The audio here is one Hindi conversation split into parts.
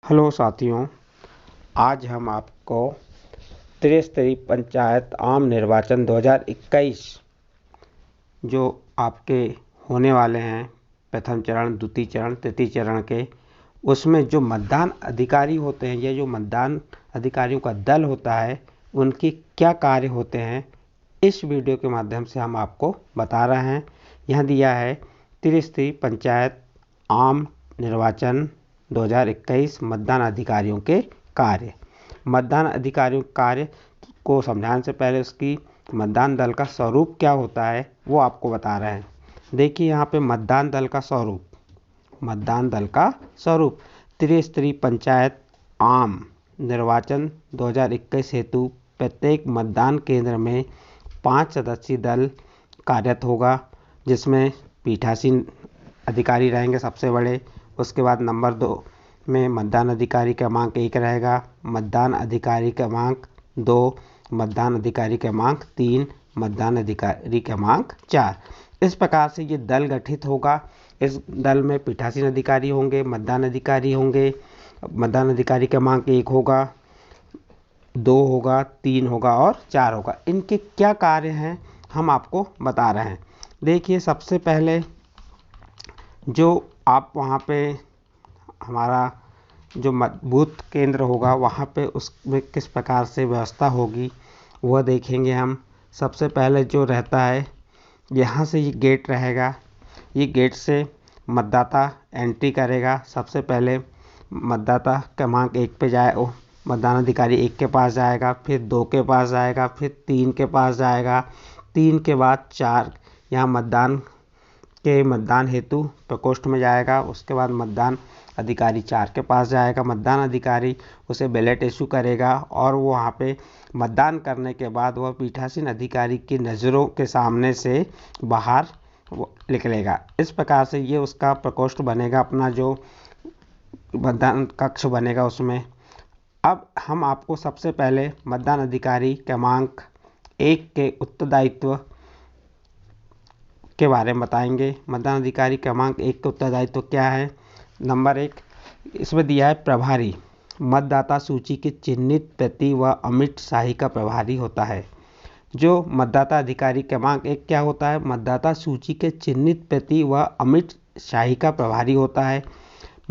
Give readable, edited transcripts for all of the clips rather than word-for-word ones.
हेलो साथियों, आज हम आपको त्रिस्तरीय पंचायत आम निर्वाचन 2021 जो आपके होने वाले हैं, प्रथम चरण, द्वितीय चरण, तृतीय चरण के, उसमें जो मतदान अधिकारी होते हैं या जो मतदान अधिकारियों का दल होता है, उनके क्या कार्य होते हैं, इस वीडियो के माध्यम से हम आपको बता रहे हैं। यहाँ दिया है त्रिस्तरीय पंचायत आम निर्वाचन 2021 मतदान अधिकारियों के कार्य। मतदान अधिकारियों के कार्य को समझाने से पहले उसकी मतदान दल का स्वरूप क्या होता है वो आपको बता रहे हैं। देखिए यहाँ पे मतदान दल का स्वरूप त्रिस्तरीय पंचायत आम निर्वाचन 2021 हेतु प्रत्येक मतदान केंद्र में 5 सदस्यीय दल कार्यरत होगा, जिसमें पीठासीन अधिकारी रहेंगे सबसे बड़े। उसके बाद नंबर 2 में मतदान अधिकारी क्रमांक 1 रहेगा, मतदान अधिकारी क्रमांक 2, मतदान अधिकारी क्रमांक 3, मतदान अधिकारी क्रमांक 4। इस प्रकार से ये दल गठित होगा। इस दल में पीठासीन अधिकारी होंगे, मतदान अधिकारी होंगे। मतदान अधिकारी क्रमांक 1 होगा, 2 होगा, 3 होगा और 4 होगा। इनके क्या कार्य हैं हम आपको बता रहे हैं। देखिए सबसे पहले जो आप वहाँ पे हमारा जो बूथ केंद्र होगा वहाँ पे उसमें किस प्रकार से व्यवस्था होगी वह देखेंगे हम। सबसे पहले जो रहता है, यहाँ से ये गेट रहेगा, ये गेट से मतदाता एंट्री करेगा। सबसे पहले मतदाता क्रमांक 1 पे जाए, मतदान अधिकारी 1 के पास जाएगा, फिर 2 के पास जाएगा, फिर 3 के पास जाएगा, 3 के बाद 4 यहाँ मतदान हेतु प्रकोष्ठ में जाएगा। उसके बाद मतदान अधिकारी 4 के पास जाएगा। मतदान अधिकारी उसे बैलेट इशू करेगा और वो वहाँ पे मतदान करने के बाद वह पीठासीन अधिकारी की नज़रों के सामने से बाहर निकलेगा। इस प्रकार से ये उसका प्रकोष्ठ बनेगा, अपना जो मतदान कक्ष बनेगा उसमें। अब हम आपको सबसे पहले मतदान अधिकारी क्रमांक 1 के उत्तरदायित्व के बारे में बताएंगे। मतदान अधिकारी क्रमांक 1 का उत्तरदायित्व क्या है? नंबर 1 इसमें दिया है प्रभारी। मतदाता सूची की चिन्हित प्रति व अमिट शाही का प्रभारी होता है। जो मतदाता अधिकारी क्रमांक 1 क्या होता है? मतदाता सूची के चिन्हित प्रति व अमिट शाही का प्रभारी होता है।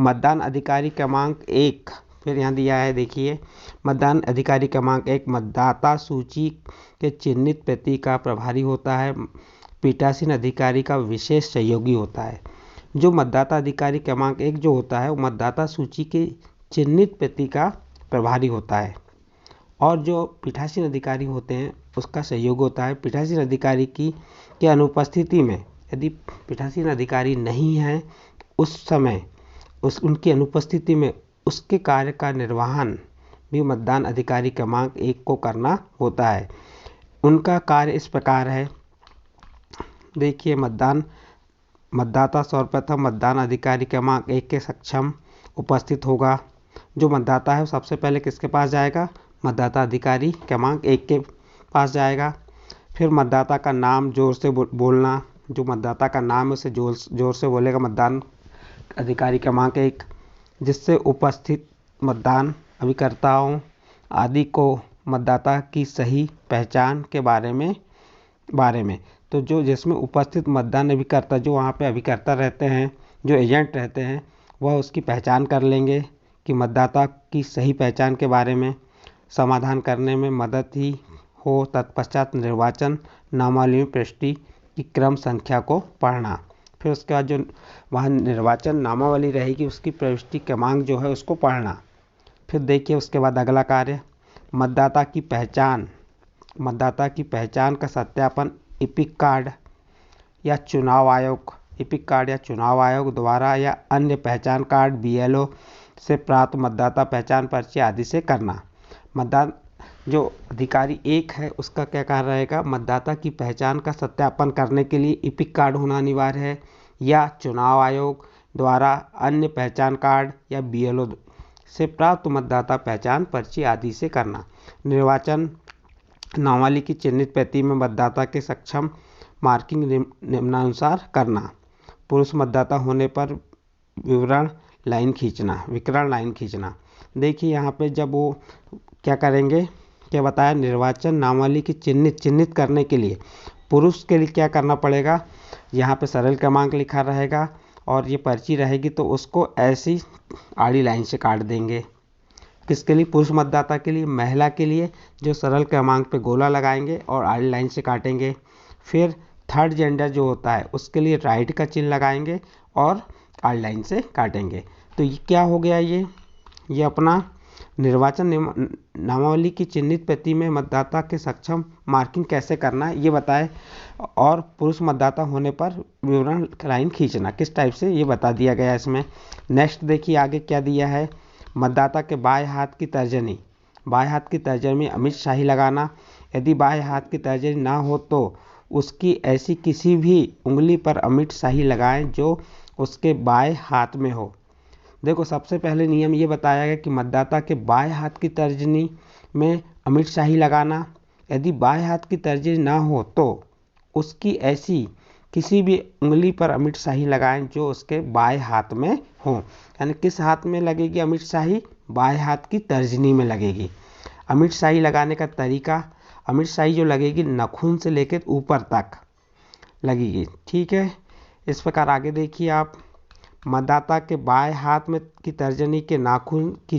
मतदान अधिकारी क्रमांक 1 फिर यहाँ दिया है, देखिए, मतदान अधिकारी क्रमांक 1 मतदाता सूची के चिन्हित प्रति का प्रभारी होता है। पीठासीन अधिकारी का विशेष सहयोगी होता है। जो मतदाता अधिकारी क्रमांक 1 जो होता है वो मतदाता सूची के चिन्हित प्रति का प्रभारी होता है, और जो पीठासीन अधिकारी होते हैं उसका सहयोग होता है। पीठासीन अधिकारी की अनुपस्थिति में, यदि पीठासीन अधिकारी नहीं है उस समय, उनकी अनुपस्थिति में उसके कार्य का निर्वहन भी मतदान अधिकारी क्रमांक 1 को करना होता है। उनका कार्य इस प्रकार है, देखिए, मतदाता सर्वप्रथम मतदान अधिकारी क्रमांक 1 के सक्षम उपस्थित होगा। जो मतदाता है सबसे पहले किसके पास जाएगा? मतदाता अधिकारी क्रमांक 1 के पास जाएगा। फिर मतदाता का नाम जोर से बोलना, जो मतदाता का नाम है उसे जोर से बोलेगा मतदान अधिकारी क्रमांक 1, जिससे उपस्थित मतदान अभिकर्ताओं आदि को मतदाता की सही पहचान के बारे में तो जो जिसमें उपस्थित मतदान अभिकर्ता, जो वहाँ पे अभिकर्ता रहते हैं, जो एजेंट रहते हैं, वह उसकी पहचान कर लेंगे कि मतदाता की सही पहचान के बारे में समाधान करने में मदद ही हो। तत्पश्चात निर्वाचन नामावली में प्रविष्टि की क्रम संख्या को पढ़ना। फिर उसके बाद जो वहाँ निर्वाचन नामावली रहेगी उसकी प्रविष्टि क्रमांक जो है उसको पढ़ना। फिर देखिए उसके बाद अगला कार्य, मतदाता की पहचान का सत्यापन इपिक कार्ड या चुनाव आयोग द्वारा या अन्य पहचान कार्ड BLO से प्राप्त मतदाता पहचान पर्ची आदि से करना। मतदान जो अधिकारी 1 है उसका क्या कार्य रहेगा? मतदाता की पहचान का सत्यापन करने के लिए इपिक कार्ड होना अनिवार्य है, या चुनाव आयोग द्वारा अन्य पहचान कार्ड या BLO से प्राप्त मतदाता पहचान पर्ची आदि से करना। निर्वाचन नामावली की चिन्हित प्रति में मतदाता के सक्षम मार्किंग निम्नानुसार करना। पुरुष मतदाता होने पर विवरण लाइन खींचना, विकर्ण लाइन खींचना। देखिए यहाँ पे जब वो क्या करेंगे, क्या बताया, निर्वाचन नामावली की चिन्हित करने के लिए पुरुष के लिए क्या करना पड़ेगा, यहाँ पे सरल क्रमांक लिखा रहेगा और ये पर्ची रहेगी तो उसको ऐसी आड़ी लाइन से काट देंगे। किसके लिए, पुरुष मतदाता के लिए। महिला के लिए जो सरल क्रमांक पे गोला लगाएंगे और आड़ी लाइन से काटेंगे। फिर थर्ड जेंडर जो होता है उसके लिए राइट का चिन्ह लगाएंगे और आड़ी लाइन से काटेंगे। तो ये क्या हो गया, ये अपना निर्वाचन नामावली की चिन्हित प्रति में मतदाता के सक्षम मार्किंग कैसे करना है ये बताए, और पुरुष मतदाता होने पर विवरण लाइन खींचना किस टाइप से ये बता दिया गया है इसमें। नेक्स्ट देखिए आगे क्या दिया है, मतदाता के बाएं हाथ की तर्जनी, बाएं हाथ की तर्जनी में अमिट शाही लगाना। यदि बाएं हाथ की तर्जनी ना हो तो उसकी ऐसी किसी भी उंगली पर अमिट शाही लगाएं जो उसके बाएं हाथ में हो। देखो सबसे पहले नियम ये बताया गया कि मतदाता के बाएं हाथ की तर्जनी में अमिट शाही लगाना। यदि बाएं हाथ की तर्जनी ना हो तो उसकी ऐसी किसी भी उंगली पर अमिट शाही लगाएं जो उसके बाएं हाथ में हो। यानी किस हाथ में लगेगी अमिट शाही, बाएं हाथ की तर्जनी में लगेगी। अमिट शाही लगाने का तरीका, अमिट शाही जो लगेगी नाखून से लेकर ऊपर तक लगेगी, ठीक है। इस प्रकार आगे देखिए आप, मतदाता के बाएं हाथ में की तर्जनी के नाखून की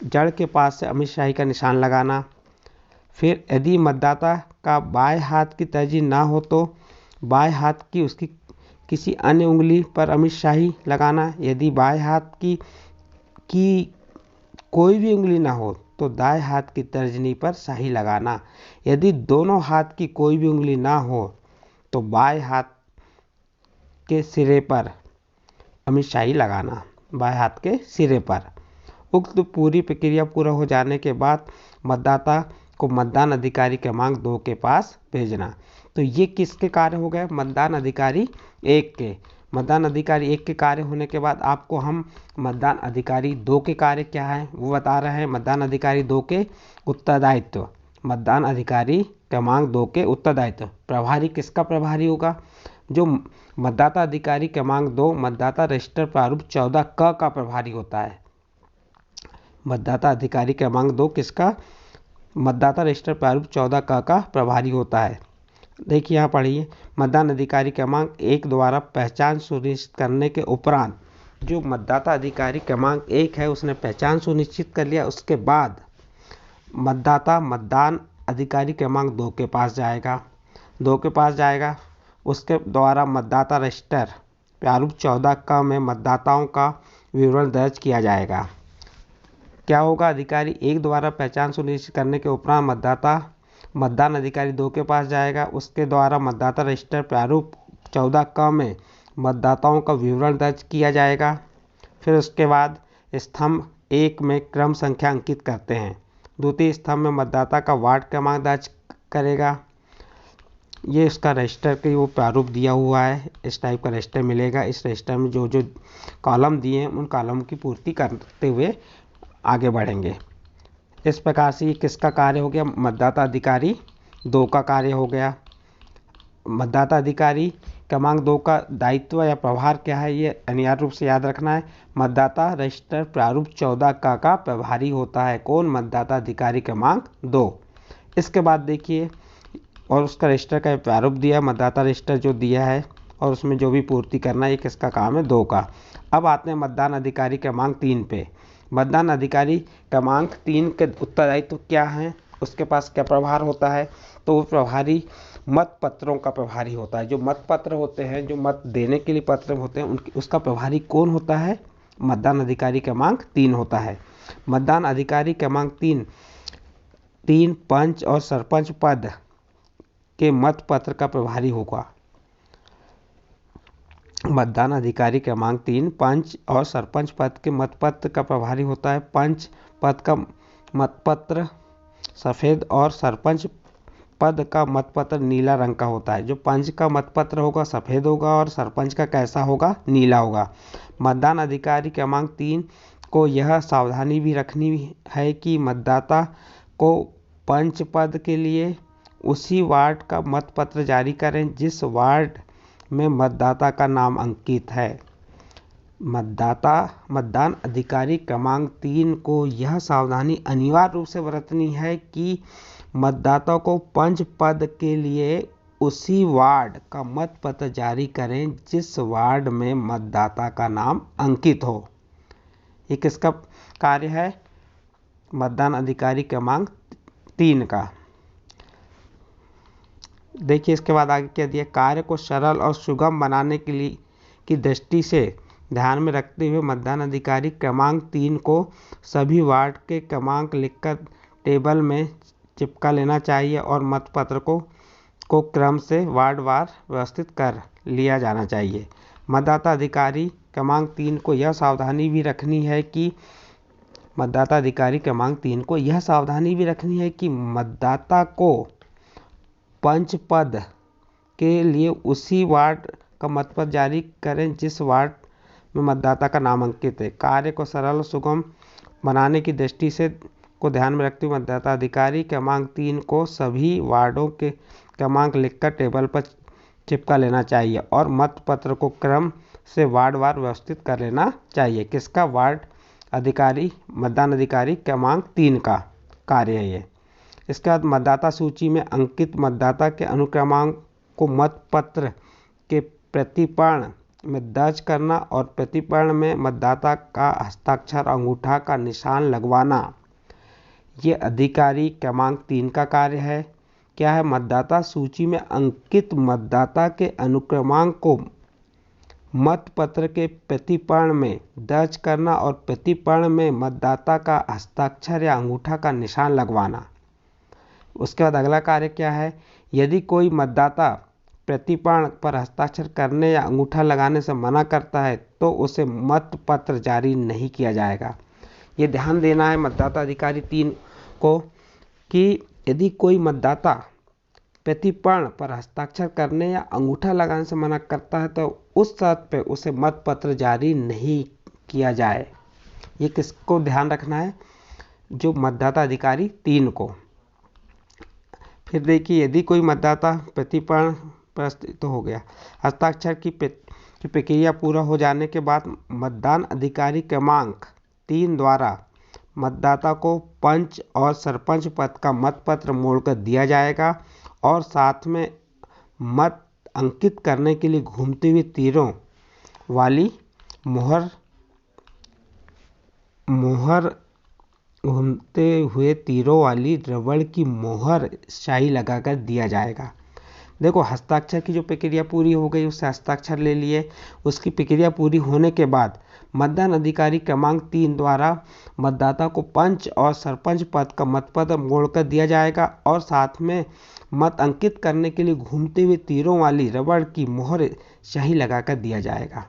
जड़ के पास से अमिट शाही का निशान लगाना। फिर यदि मतदाता का बाएं हाथ की तर्जनी ना हो तो बाएं हाथ की उसकी किसी अन्य उंगली पर अमिट शाही लगाना। यदि बाएं हाथ की कोई भी उंगली ना हो तो दाएं हाथ की तर्जनी पर शाही लगाना। यदि दोनों हाथ की कोई भी उंगली ना हो तो बाएं हाथ के सिरे पर अमिट शाही लगाना, बाएं हाथ के सिरे पर। उक्त पूरी प्रक्रिया पूरा हो जाने के बाद मतदाता को मतदान अधिकारी क्रमांक 2 के पास भेजना। तो ये किसके कार्य हो गए, मतदान अधिकारी 1 के। मतदान अधिकारी 1 के कार्य होने के बाद आपको हम मतदान अधिकारी 2 के कार्य क्या है वो बता रहे हैं। मतदान अधिकारी 2 के उत्तरदायित्व, मतदान अधिकारी क्रमांक 2 के उत्तरदायित्व। प्रभारी किसका प्रभारी होगा, जो मतदाता अधिकारी क्रमांक 2 मतदाता रजिस्टर प्रारूप 14 का प्रभारी होता है। मतदाता अधिकारी क्रमांक 2 किसका, मतदाता रजिस्टर प्रारूप 14 का प्रभारी होता है। देखिए यहाँ पढ़िए, मतदान अधिकारी क्रमांक 1 द्वारा पहचान सुनिश्चित करने के उपरांत, जो मतदाता अधिकारी क्रमांक 1 है उसने पहचान सुनिश्चित कर लिया, उसके बाद मतदाता मतदान अधिकारी क्रमांक 2 के पास जाएगा, 2 के पास जाएगा। उसके द्वारा मतदाता रजिस्टर प्रारूप 14 का में मतदाताओं का विवरण दर्ज किया जाएगा। क्या होगा, अधिकारी 1 द्वारा पहचान सुनिश्चित करने के उपरांत मतदान अधिकारी 2 के पास जाएगा, उसके द्वारा मतदाता रजिस्टर प्रारूप 14 क में मतदाताओं का विवरण दर्ज किया जाएगा। फिर उसके बाद स्तंभ 1 में क्रम संख्या अंकित करते हैं, द्वितीय स्तंभ में मतदाता का वार्ड क्रमांक दर्ज करेगा। ये इसका रजिस्टर के वो प्रारूप दिया हुआ है, इस टाइप का रजिस्टर मिलेगा। इस रजिस्टर में जो जो कॉलम दिए हैं उन कॉलम की पूर्ति करते हुए आगे बढ़ेंगे। इस प्रकार से ये किसका कार्य हो गया, मतदाता अधिकारी 2 का कार्य हो गया। मतदाता अधिकारी क्रमांक 2 का दायित्व या प्रभार क्या है ये अनिवार्य रूप से याद रखना है। मतदाता रजिस्टर प्रारूप 14 का प्रभारी होता है कौन, मतदाता अधिकारी क्रमांक 2। इसके बाद देखिए, और उसका रजिस्टर का प्रारूप दिया, मतदाता रजिस्टर जो दिया है और उसमें जो भी पूर्ति करना है ये किसका काम है, 2 का। अब आते हैं मतदान अधिकारी क्रमांक 3 पे। मतदान अधिकारी क्रमांक 3 के उत्तरदायित्व क्या हैं, उसके पास क्या प्रभार होता है, तो वो प्रभारी मत पत्रों का प्रभारी होता है। जो मत पत्र होते हैं, जो मत देने के लिए पत्र होते हैं उसका प्रभारी कौन होता है, मतदान अधिकारी क्रमांक 3 होता है। मतदान अधिकारी क्रमांक 3 पंच और सरपंच पद के मत पत्र का प्रभारी होगा। मतदान अधिकारी क्रमांक 3 पंच और सरपंच पद के मतपत्र का प्रभारी होता है। पंच पद का मतपत्र सफ़ेद और सरपंच पद का मतपत्र नीला रंग का होता है। जो पंच का मतपत्र होगा सफ़ेद होगा और सरपंच का कैसा होगा, नीला होगा। मतदान अधिकारी क्रमांक 3 को यह सावधानी भी रखनी है कि मतदाता को पंच पद के लिए उसी वार्ड का मतपत्र जारी करें जिस वार्ड में मतदाता का नाम अंकित है। मतदान अधिकारी क्रमांक 3 को यह सावधानी अनिवार्य रूप से बरतनी है कि मतदाता को पंच पद के लिए उसी वार्ड का मतपत्र जारी करें जिस वार्ड में मतदाता का नाम अंकित हो। ये किसका कार्य है? मतदान अधिकारी क्रमांक 3 का। देखिए इसके बाद आगे क्या दिया, कार्य को सरल और सुगम बनाने के लिए की दृष्टि से ध्यान में रखते हुए मतदान अधिकारी क्रमांक 3 को सभी वार्ड के क्रमांक लिखकर टेबल में चिपका लेना चाहिए और मतपत्र को क्रम से वार्ड वार व्यवस्थित कर लिया जाना चाहिए। मतदाता अधिकारी क्रमांक 3 को यह सावधानी भी रखनी है कि मतदाता को पंच पद के लिए उसी वार्ड का मतपत्र जारी करें जिस वार्ड में मतदाता का नाम अंकित है। कार्य को सरल और सुगम बनाने की दृष्टि से को ध्यान में रखते हुए मतदाता अधिकारी क्रमांक 3 को सभी वार्डों के क्रमांक लिखकर टेबल पर चिपका लेना चाहिए और मतपत्र को क्रम से वार्ड वार व्यवस्थित कर लेना चाहिए। किसका? मतदान अधिकारी क्रमांक 3 का कार्य है ये। इसके बाद मतदाता सूची में अंकित मतदाता के अनुक्रमांक को मतपत्र के प्रतिपर्ण में दर्ज करना और प्रतिपर्ण में मतदाता का हस्ताक्षर अंगूठा का निशान लगवाना, ये अधिकारी क्रमांक 3 का कार्य है। क्या है? मतदाता सूची में अंकित मतदाता के अनुक्रमांक को मतपत्र के प्रतिपर्ण में दर्ज करना और प्रतिपर्ण में मतदाता का हस्ताक्षर या अंगूठा का निशान लगवाना। उसके बाद अगला कार्य क्या है? यदि कोई मतदाता प्रतिपर्ण पर हस्ताक्षर करने या अंगूठा लगाने से मना करता है तो उसे मतपत्र जारी नहीं किया जाएगा। ये ध्यान देना है मतदाता अधिकारी 3 को कि यदि कोई मतदाता प्रतिपर्ण पर हस्ताक्षर करने या अंगूठा लगाने से मना करता है तो उस शर्त पे उसे मतपत्र जारी नहीं किया जाए। ये किसको ध्यान रखना है? जो मतदाता अधिकारी 3 को। फिर देखिए यदि कोई मतदाता प्रतिपर्ण तो हो गया, हस्ताक्षर की प्रक्रिया पूरा हो जाने के बाद मतदान अधिकारी क्रमांक 3 द्वारा मतदाता को पंच और सरपंच पद का मतपत्र मोड़कर दिया जाएगा और साथ में मत अंकित करने के लिए घूमते हुए तीरों वाली रबड़ की मोहर स्याही लगाकर दिया जाएगा। देखो हस्ताक्षर की जो प्रक्रिया पूरी हो गई, उससे हस्ताक्षर ले लिए। उसकी प्रक्रिया पूरी होने के बाद मतदान अधिकारी क्रमांक 3 द्वारा मतदाता को पंच और सरपंच पद का मतपत्र मोड़कर दिया जाएगा और साथ में मत अंकित करने के लिए घूमते हुए तीरों वाली रबड़ की मोहर स्याही लगाकर दिया जाएगा।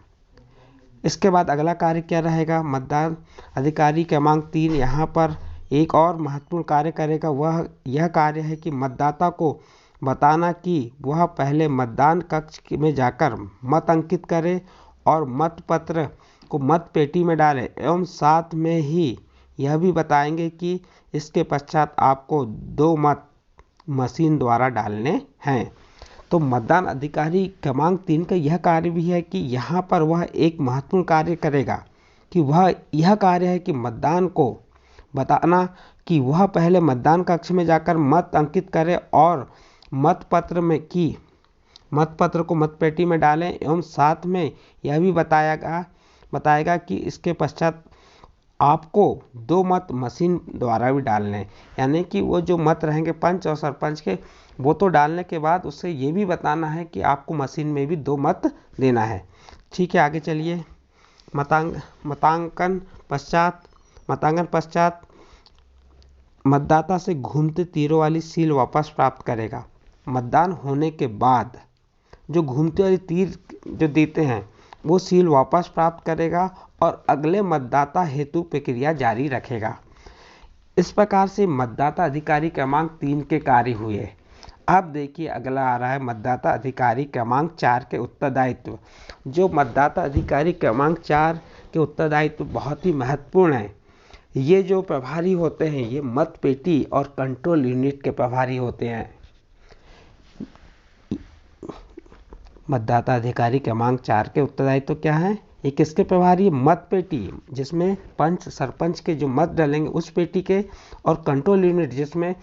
इसके बाद अगला कार्य क्या रहेगा? मतदान अधिकारी क्रमांक 3 यहाँ पर एक और महत्वपूर्ण कार्य करेगा। वह यह कार्य है कि मतदाता को बताना कि वह पहले मतदान कक्ष में जाकर मत अंकित करे और मतपत्र को मत पेटी में डालें एवं साथ में ही यह भी बताएंगे कि इसके पश्चात आपको 2 मत मशीन द्वारा डालने हैं। तो मतदान अधिकारी क्रमांक 3 का यह कार्य भी है कि यहाँ पर वह एक महत्वपूर्ण कार्य करेगा कि वह यह कार्य है कि मतदान को बताना कि वह पहले मतदान कक्ष में जाकर मत अंकित करे और मतपत्र को मतपेटी में डालें एवं साथ में यह भी बताएगा कि इसके पश्चात आपको 2 मत मशीन द्वारा भी डालने हैं। यानी कि वो जो मत रहेंगे पंच और सरपंच के, वो तो डालने के बाद उससे ये भी बताना है कि आपको मशीन में भी 2 मत देना है। ठीक है, आगे चलिए। मतांकन पश्चात मतदाता से घूमते तीरों वाली सील वापस प्राप्त करेगा। मतदान होने के बाद जो घूमते वाली तीर जो देते हैं वो सील वापस प्राप्त करेगा और अगले मतदाता हेतु प्रक्रिया जारी रखेगा। इस प्रकार से मतदाता अधिकारी क्रमांक 3 के कार्य हुए। अब देखिए अगला आ रहा है मतदाता अधिकारी क्रमांक 4 के उत्तरदायित्व। जो मतदाता अधिकारी क्रमांक 4 के उत्तरदायित्व बहुत ही महत्वपूर्ण है। ये जो प्रभारी होते हैं ये मत पेटी और कंट्रोल यूनिट के प्रभारी होते हैं। मतदाता अधिकारी क्रमांक 4 के उत्तरदायित्व क्या है? ये किसके प्रभारी है? मत पेटी, जिसमें पंच सरपंच के जो मत डालेंगे उस पेटी के, और कंट्रोल यूनिट जिसमें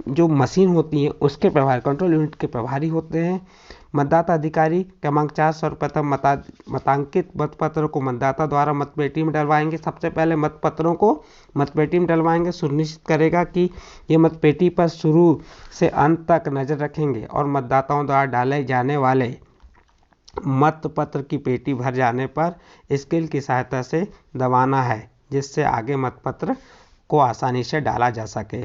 जो मशीन होती है उसके प्रभारी, कंट्रोल यूनिट के प्रभारी होते हैं। मतदाता अधिकारी क्रमांक 4 सर्वप्रथम मतांकित मतपत्रों को मतदाता द्वारा मतपेटी में डलवाएंगे। सबसे पहले मतपत्रों को मतपेटी में डलवाएंगे, सुनिश्चित करेगा कि ये मतपेटी पर शुरू से अंत तक नजर रखेंगे और मतदाताओं द्वारा डाले जाने वाले मतपत्र की पेटी भर जाने पर स्केल की सहायता से दबाना है, जिससे आगे मतपत्र को आसानी से डाला जा सके।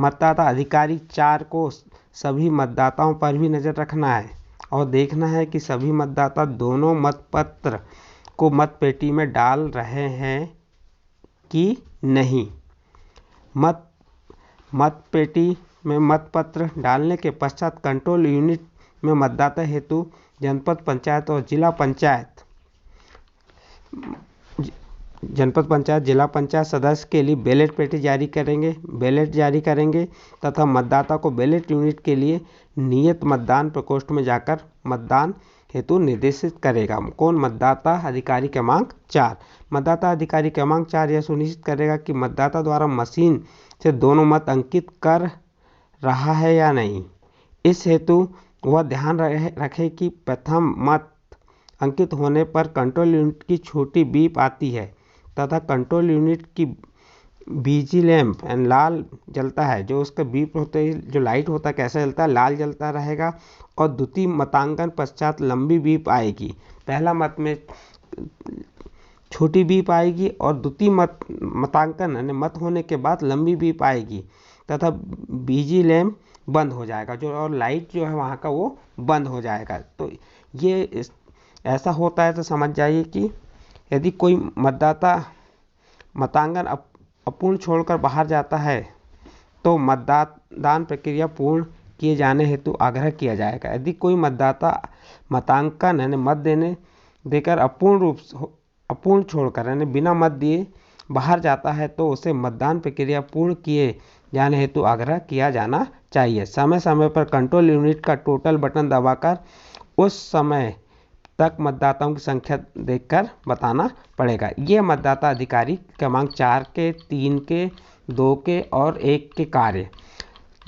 मतदाता अधिकारी 4 को सभी मतदाताओं पर भी नजर रखना है और देखना है कि सभी मतदाता दोनों मतपत्र को मतपेटी में डाल रहे हैं कि नहीं। मतपेटी में मतपत्र डालने के पश्चात कंट्रोल यूनिट में मतदाता हेतु जनपद पंचायत और जिला पंचायत सदस्य के लिए बैलेट पेटी जारी करेंगे तथा मतदाता को बैलेट यूनिट के लिए नियत मतदान प्रकोष्ठ में जाकर मतदान हेतु निर्देशित करेगा। कौन? मतदाता अधिकारी क्रमांक 4। मतदाता अधिकारी क्रमांक 4 यह सुनिश्चित करेगा कि मतदाता द्वारा मशीन से दोनों मत अंकित कर रहा है या नहीं। इस हेतु वह ध्यान रखे कि प्रथम मत अंकित होने पर कंट्रोल यूनिट की छोटी बीप आती है तथा कंट्रोल यूनिट की बीजी लैंप लाल जलता है। जो उसका बीप होते है, जो लाइट होता है कैसा जलता है? लाल जलता रहेगा। और द्वितीय मतांकन पश्चात लंबी बीप आएगी। पहला मत में छोटी बीप आएगी और द्वितीय मतांकन यानी मत होने के बाद लंबी बीप आएगी तथा बीजी लैंप बंद हो जाएगा, जो और लाइट जो है वहाँ का वो बंद हो जाएगा। तो ये ऐसा होता है तो समझ जाइए कि यदि कोई मतदाता मतांकन अपूर्ण छोड़कर बाहर जाता है तो मतदान प्रक्रिया पूर्ण किए जाने हेतु आग्रह किया जाएगा। यदि कोई मतदाता मतांकन यानी मत देकर अपूर्ण छोड़कर यानी बिना मत दिए बाहर जाता है तो उसे मतदान प्रक्रिया पूर्ण किए जाने हेतु आग्रह किया जाना चाहिए। समय समय पर कंट्रोल यूनिट का टोटल बटन दबाकर उस समय तक मतदाताओं की संख्या देखकर बताना पड़ेगा। ये मतदाता अधिकारी क्रमांक 4 के, 3 के, 2 के और 1 के कार्य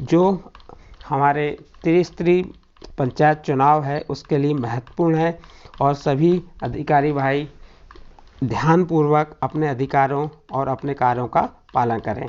जो हमारे त्रिस्तरीय पंचायत चुनाव है उसके लिए महत्वपूर्ण है और सभी अधिकारी भाई ध्यानपूर्वक अपने अधिकारों और अपने कार्यों का पालन करें।